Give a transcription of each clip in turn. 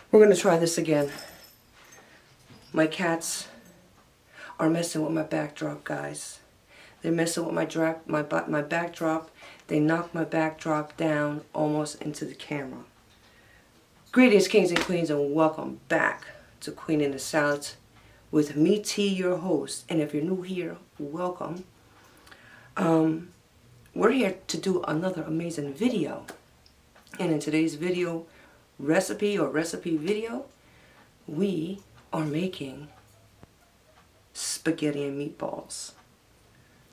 We're going to try this again. My cats are messing with my backdrop, guys. They're messing with my backdrop. They knocked my backdrop down almost into the camera. Greetings, kings and queens, and welcome back to QueeningDaSalads with me, T, your host. And if you're new here, welcome. We're here to do another amazing video. And in today's recipe video, we are making spaghetti and meatballs.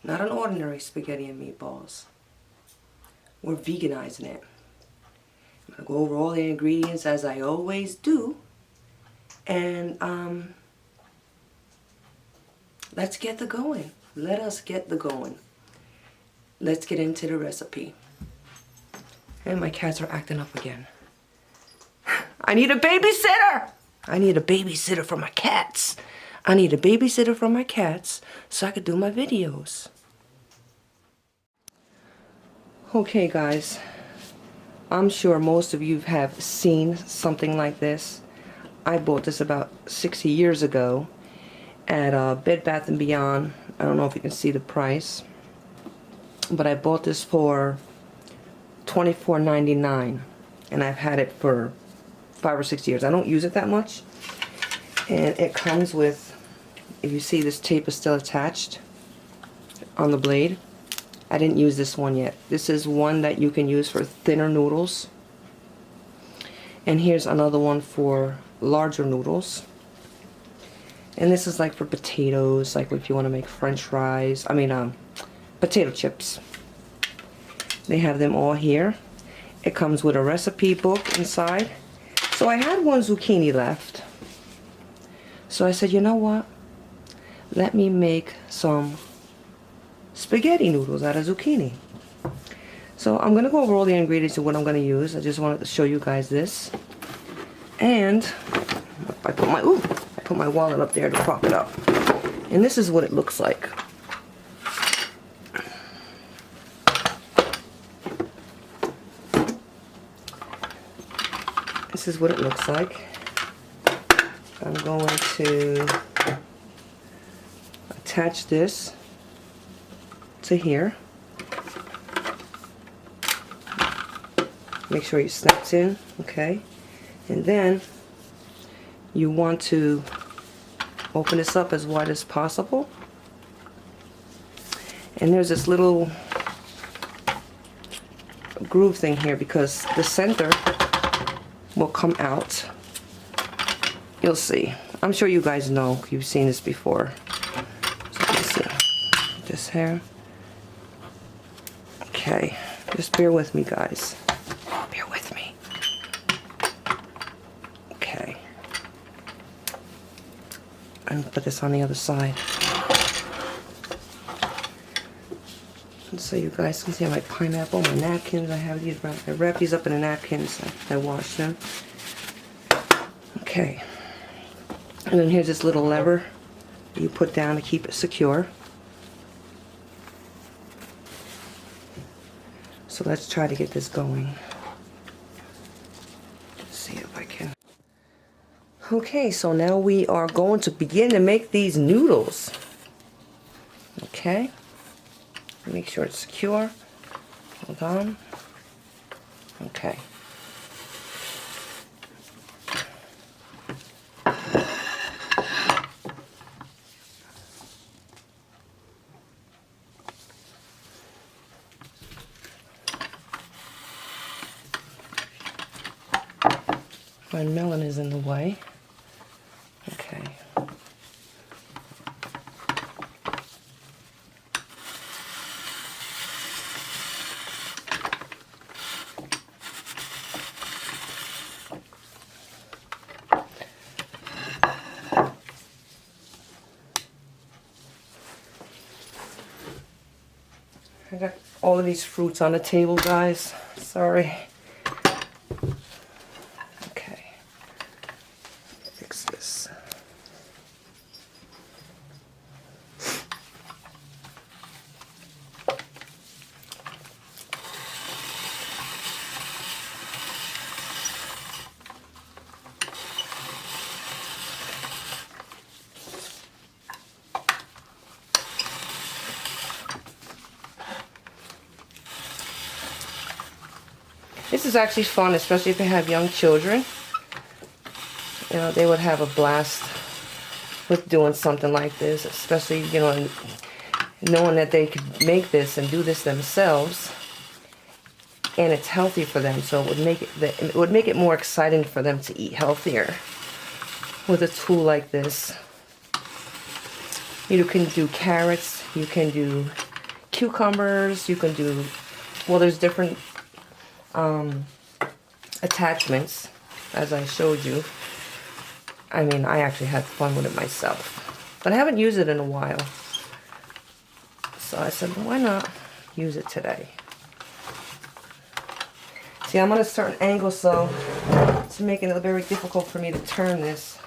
Not an ordinary spaghetti and meatballs. We're veganizing it. I'm going to go over all the ingredients as I always do. And let's get the going. Let us get the going. Let's get into the recipe. And my cats are acting up again. I need a babysitter! I need a babysitter for my cats. I need a babysitter for my cats so I could do my videos. Okay, guys. I'm sure most of you have seen something like this. I bought this about 60 years ago at Bed Bath & Beyond. I don't know if you can see the price. But I bought this for $24.99. And I've had it for 5 or 6 years. I don't use it that much. And it comes with, if you see, this tape is still attached on the blade. I didn't use this one yet. This is one that you can use for thinner noodles. And here's another one for larger noodles. And this is like for potatoes, like if you want to make French fries. Potato chips. They have them all here. It comes with a recipe book inside. So I had one zucchini left. So I said, you know what? Let me make some spaghetti noodles out of zucchini. So I'm going to go over all the ingredients of what I'm going to use. I just wanted to show you guys this. And I put my wallet up there to prop it up. And this is what it looks like. This is what it looks like. I'm going to attach this to here. Make sure it snaps in, okay? And then you want to open this up as wide as possible. And there's this little groove thing here because the center will come out. You'll see. I'm sure you guys know. You've seen this before. So let's see. This here. Okay. Just bear with me, guys. Bear with me. Okay. And put this on the other side. So you guys can see my pineapple, my napkins. I have these. I wrap these up in the napkins. I wash them. Okay. And then here's this little lever you put down to keep it secure. So let's try to get this going. Let's see if I can. Okay, so now we are going to begin to make these noodles. Okay. Make sure it's secure. Hold on. Okay. My melon is in the way. Okay. I got all of these fruits on the table, guys. Sorry. Okay. Fix this. This is actually fun, especially if you have young children. You know, they would have a blast with doing something like this, especially, you know, knowing that they could make this and do this themselves, and it's healthy for them. So it would make it more exciting for them to eat healthier with a tool like this. You can do carrots, you can do cucumbers, you can do, well, there's different attachments, as I showed you. I mean, I actually had fun with it myself, but I haven't used it in a while. So I said, why not use it today? See, I'm at a certain angle, so it's making it very difficult for me to turn this.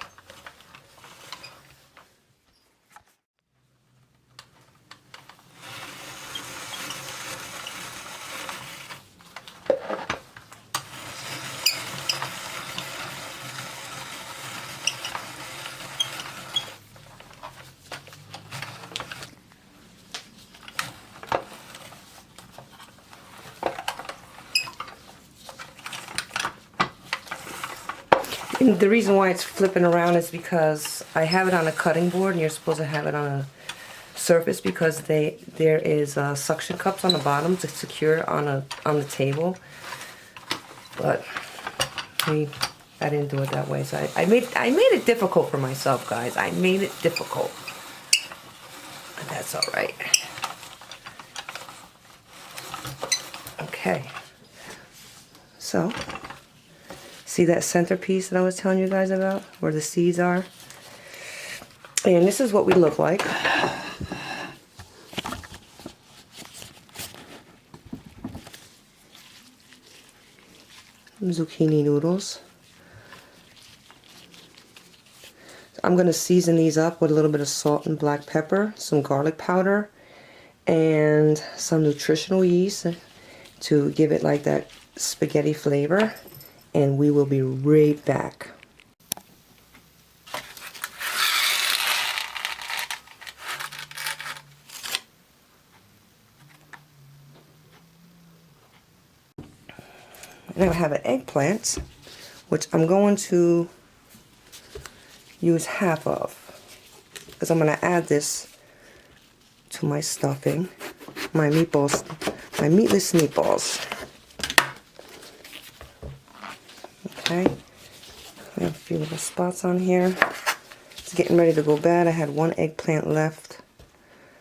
And the reason why it's flipping around is because I have it on a cutting board, and you're supposed to have it on a surface because there is suction cups on the bottom to secure on the table. But I didn't do it that way, so I made it difficult for myself, guys. I made it difficult, but that's all right. Okay, so. See that centerpiece that I was telling you guys about, where the seeds are? And this is what we look like. Zucchini noodles. I'm going to season these up with a little bit of salt and black pepper, some garlic powder, and some nutritional yeast to give it like that spaghetti flavor. And we will be right back. And I have an eggplant, which I'm going to use half of, because I'm going to add this to my stuffing, my meatballs, my meatless meatballs. Okay, I have a few little spots on here. It's getting ready to go bad. I had one eggplant left,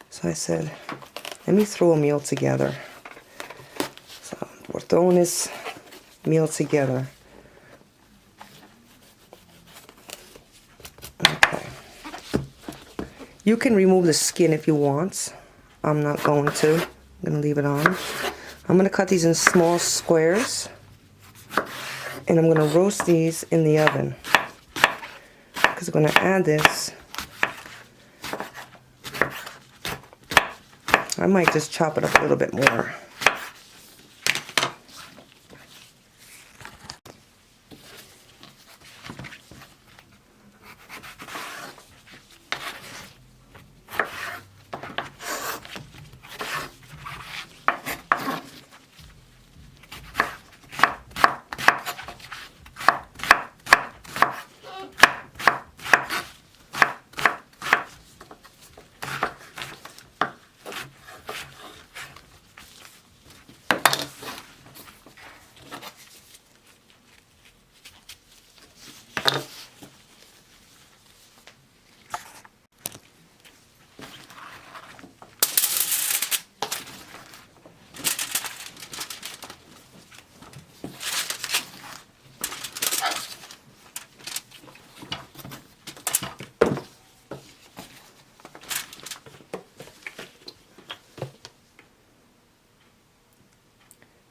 so I said, let me throw a meal together. So we're throwing this meal together. Okay. You can remove the skin if you want. I'm not going to. I'm going to leave it on. I'm going to cut these in small squares. And I'm going to roast these in the oven, because I'm going to add this. I might just chop it up a little bit more.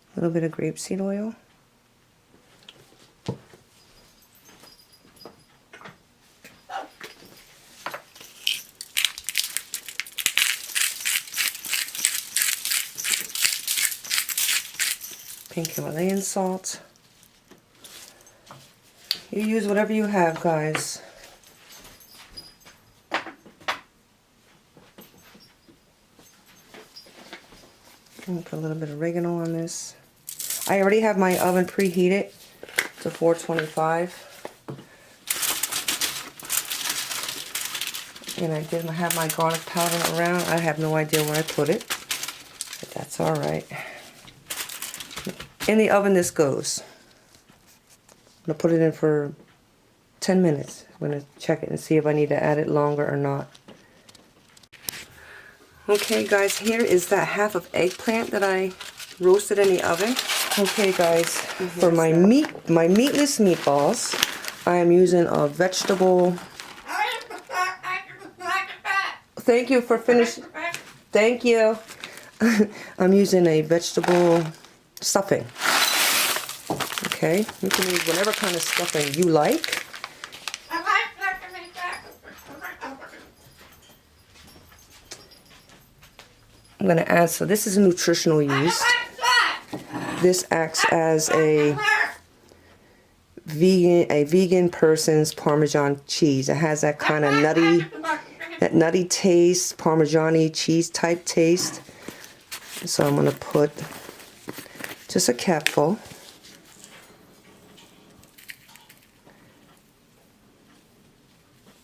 A little bit of grapeseed oil. Pink Himalayan salt. You use whatever you have, guys. And put a little bit of oregano on this. I already have my oven preheated to 425. And I didn't have my garlic powder around. I have no idea where I put it, but that's all right. In the oven this goes. I'm gonna put it in for 10 minutes. I'm gonna check it and see if I need to add it longer or not. Okay guys, here is that half of eggplant that I roasted in the oven. Okay guys, for my meatless meatballs, I am using a vegetable. Thank you for finishing. Thank you. I'm using a vegetable stuffing. Okay, you can use whatever kind of stuffing you like. I'm going to add, so this is a nutritional yeast. This acts as a vegan person's Parmesan cheese. It has that kind of nutty taste, Parmesan-y cheese type taste. So I'm going to put just a capful.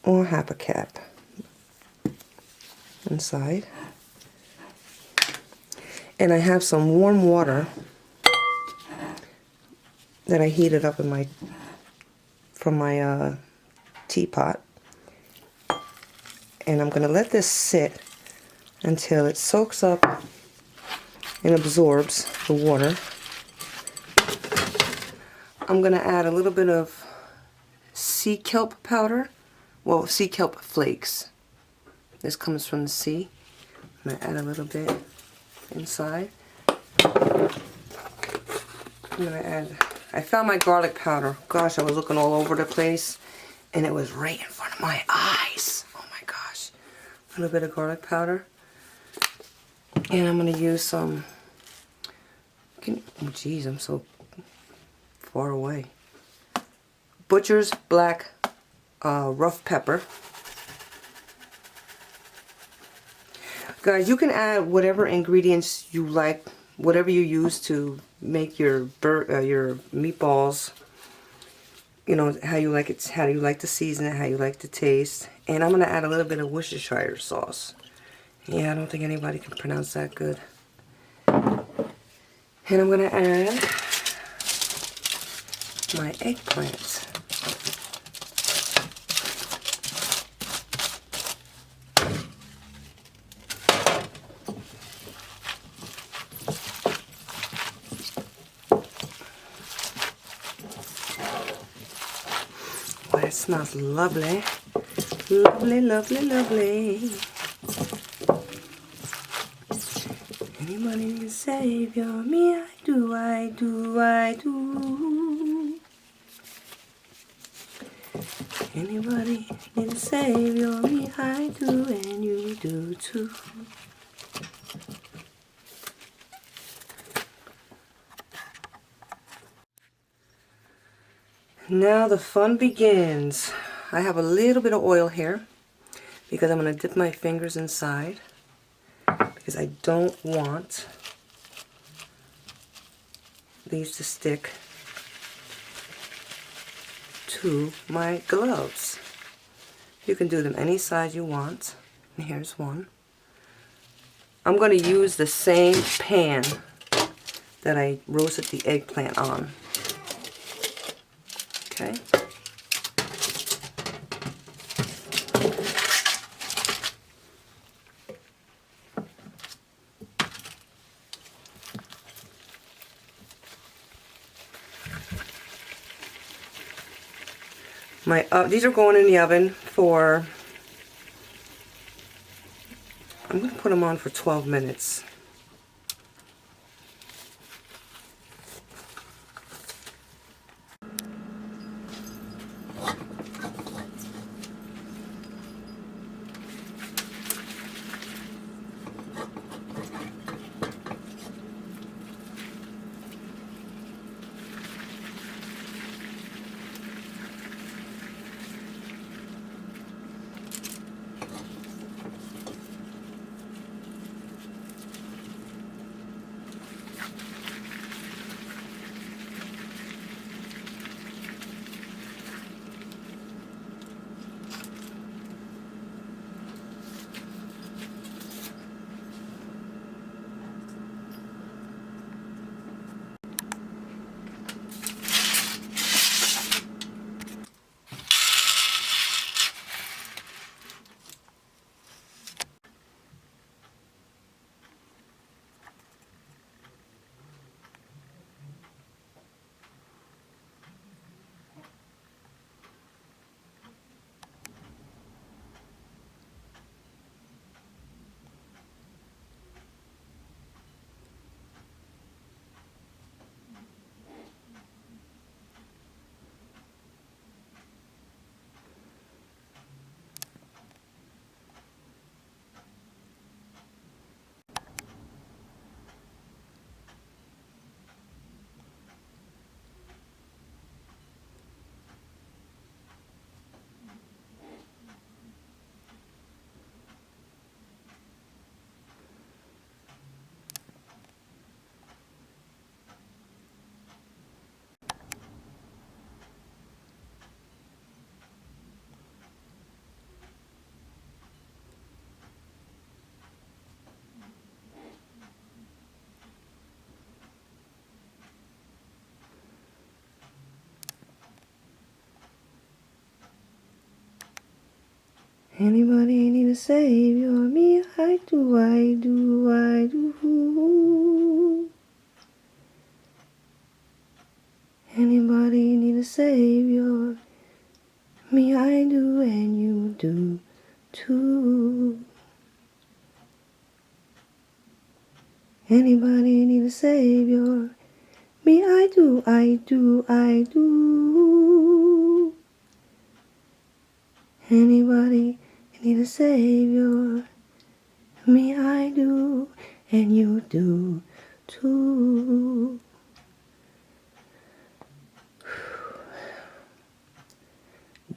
Or half a cap inside. And I have some warm water that I heated up in from my teapot. And I'm going to let this sit until it soaks up and absorbs the water. I'm going to add a little bit of sea kelp powder. Well, sea kelp flakes. This comes from the sea. I'm going to add a little bit inside. I'm going to add, I found my garlic powder. Gosh, I was looking all over the place and it was right in front of my eyes. Oh my gosh. A little bit of garlic powder. And I'm going to use some, oh geez, I'm so far away. Butcher's black rough pepper. Guys, you can add whatever ingredients you like, whatever you use to make your meatballs. You know, how you like it, how you like to season it, how you like to taste. And I'm going to add a little bit of Worcestershire sauce. Yeah, I don't think anybody can pronounce that good. And I'm going to add my eggplant. Well, it smells lovely. Lovely, lovely, lovely. Anybody need a savior? Me, I do, I do, I do. Anybody need a savior? Me, I do, and you do too. Now the fun begins. I have a little bit of oil here because I'm going to dip my fingers inside because I don't want these to stick to my gloves. You can do them any size you want. And here's one. I'm going to use the same pan that I roasted the eggplant on. Okay. These are going in the oven for, I'm going to put them on for 12 minutes. Anybody need a savior? Me, I do, I do, I do. Anybody need a savior? Me, I do, and you do too. Anybody need a savior? Me, I do, I do, I do. Anybody need a savior? Me, I do, and you do too.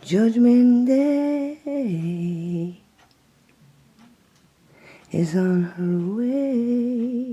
Judgment Day is on her way.